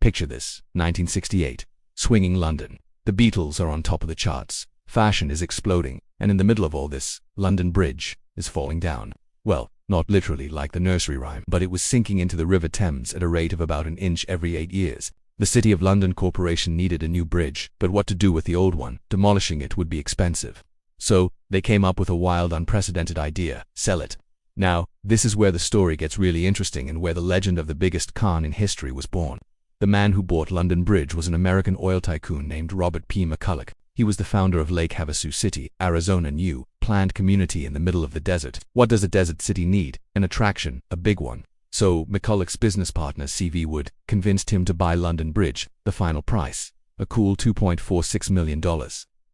Picture this, 1968. Swinging London. The Beatles are on top of the charts. Fashion is exploding, and in the middle of all this, London Bridge is falling down. Well, not literally like the nursery rhyme, but it was sinking into the River Thames at a rate of about an inch every 8 years. The City of London Corporation needed a new bridge, but what to do with the old one? Demolishing it would be expensive. So, they came up with a wild, unprecedented idea: sell it. Now, this is where the story gets really interesting and where the legend of the biggest con in history was born. The man who bought London Bridge was an American oil tycoon named Robert P. McCulloch. He was the founder of Lake Havasu City, Arizona, new, planned community in the middle of the desert. What does a desert city need? An attraction, a big one. So, McCulloch's business partner C.V. Wood convinced him to buy London Bridge. The final price, a cool $2.46 million.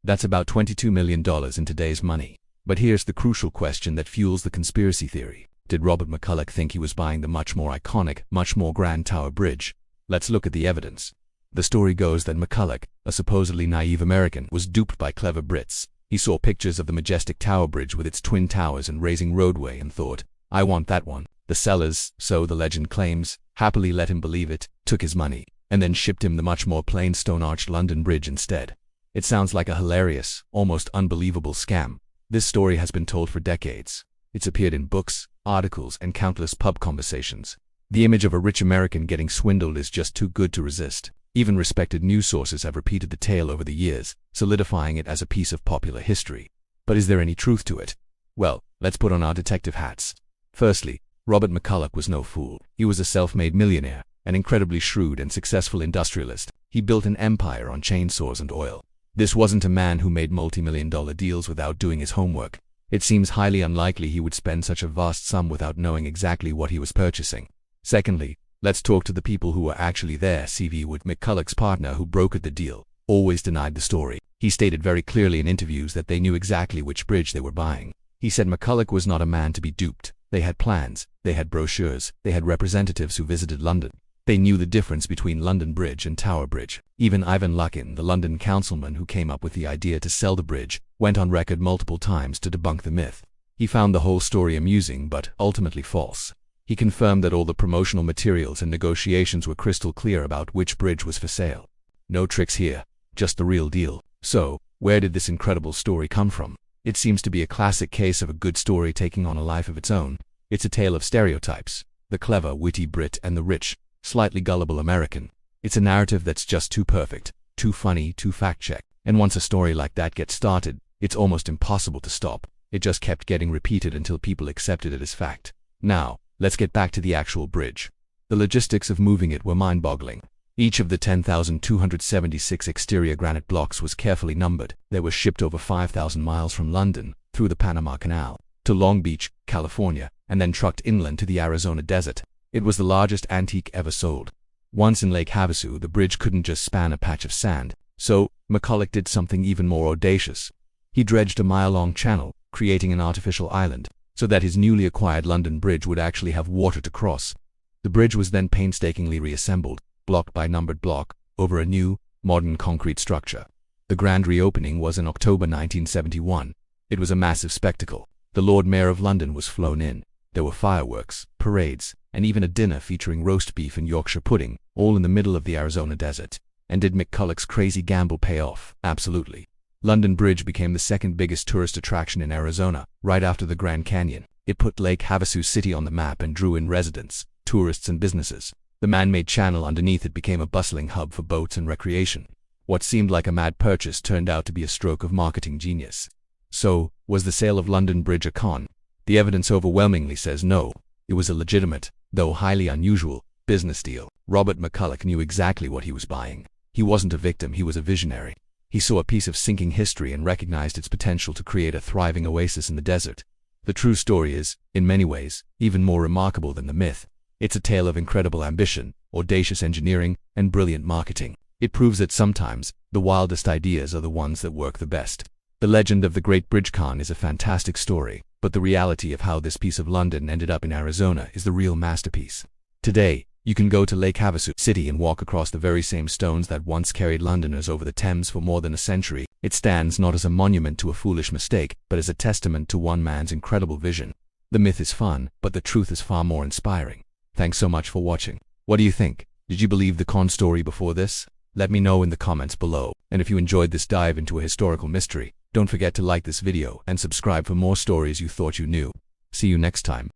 That's about $22 million in today's money. But here's the crucial question that fuels the conspiracy theory. Did Robert McCulloch think he was buying the much more iconic, much more grand Tower Bridge? Let's look at the evidence. The story goes that McCulloch, a supposedly naive American, was duped by clever Brits. He saw pictures of the majestic Tower Bridge with its twin towers and raising roadway and thought, I want that one. The sellers, so the legend claims, happily let him believe it, took his money, and then shipped him the much more plain stone-arched London Bridge instead. It sounds like a hilarious, almost unbelievable scam. This story has been told for decades. It's appeared in books, articles, and countless pub conversations. The image of a rich American getting swindled is just too good to resist. Even respected news sources have repeated the tale over the years, solidifying it as a piece of popular history. But is there any truth to it? Well, let's put on our detective hats. Firstly, Robert McCulloch was no fool. He was a self-made millionaire, an incredibly shrewd and successful industrialist. He built an empire on chainsaws and oil. This wasn't a man who made multi-million-dollar deals without doing his homework. It seems highly unlikely he would spend such a vast sum without knowing exactly what he was purchasing. Secondly, let's talk to the people who were actually there. C.V. Wood, McCulloch's partner who brokered the deal, always denied the story. He stated very clearly in interviews that they knew exactly which bridge they were buying. He said McCulloch was not a man to be duped. They had plans, they had brochures, they had representatives who visited London. They knew the difference between London Bridge and Tower Bridge. Even Ivan Lukin, the London councilman who came up with the idea to sell the bridge, went on record multiple times to debunk the myth. He found the whole story amusing but ultimately false. He confirmed that all the promotional materials and negotiations were crystal clear about which bridge was for sale. No tricks here, just the real deal. So, where did this incredible story come from? It seems to be a classic case of a good story taking on a life of its own. It's a tale of stereotypes: the clever, witty Brit and the rich, slightly gullible American. It's a narrative that's just too perfect, too funny, too fact-checked. And once a story like that gets started, it's almost impossible to stop. It just kept getting repeated until people accepted it as fact. Now, let's get back to the actual bridge. The logistics of moving it were mind-boggling. Each of the 10,276 exterior granite blocks was carefully numbered. They were shipped over 5,000 miles from London, through the Panama Canal, to Long Beach, California, and then trucked inland to the Arizona desert. It was the largest antique ever sold. Once in Lake Havasu, the bridge couldn't just span a patch of sand, so McCulloch did something even more audacious. He dredged a mile-long channel, creating an artificial island, so that his newly acquired London Bridge would actually have water to cross. The bridge was then painstakingly reassembled, block by numbered block, over a new, modern concrete structure. The grand reopening was in October 1971. It was a massive spectacle. The Lord Mayor of London was flown in. There were fireworks, parades, and even a dinner featuring roast beef and Yorkshire pudding, all in the middle of the Arizona desert. And did McCulloch's crazy gamble pay off? Absolutely. London Bridge became the second biggest tourist attraction in Arizona, right after the Grand Canyon. It put Lake Havasu City on the map and drew in residents, tourists, and businesses. The man-made channel underneath it became a bustling hub for boats and recreation. What seemed like a mad purchase turned out to be a stroke of marketing genius. So, was the sale of London Bridge a con? The evidence overwhelmingly says no. It was a legitimate, though highly unusual, business deal. Robert McCulloch knew exactly what he was buying. He wasn't a victim, he was a visionary. He saw a piece of sinking history and recognized its potential to create a thriving oasis in the desert. The true story is, in many ways, even more remarkable than the myth. It's a tale of incredible ambition, audacious engineering, and brilliant marketing. It proves that sometimes, the wildest ideas are the ones that work the best. The legend of the Great Bridge Con is a fantastic story, but the reality of how this piece of London ended up in Arizona is the real masterpiece. Today, you can go to Lake Havasu City and walk across the very same stones that once carried Londoners over the Thames for more than a century. It stands not as a monument to a foolish mistake, but as a testament to one man's incredible vision. The myth is fun, but the truth is far more inspiring. Thanks so much for watching. What do you think? Did you believe the con story before this? Let me know in the comments below. And if you enjoyed this dive into a historical mystery, don't forget to like this video and subscribe for more stories you thought you knew. See you next time.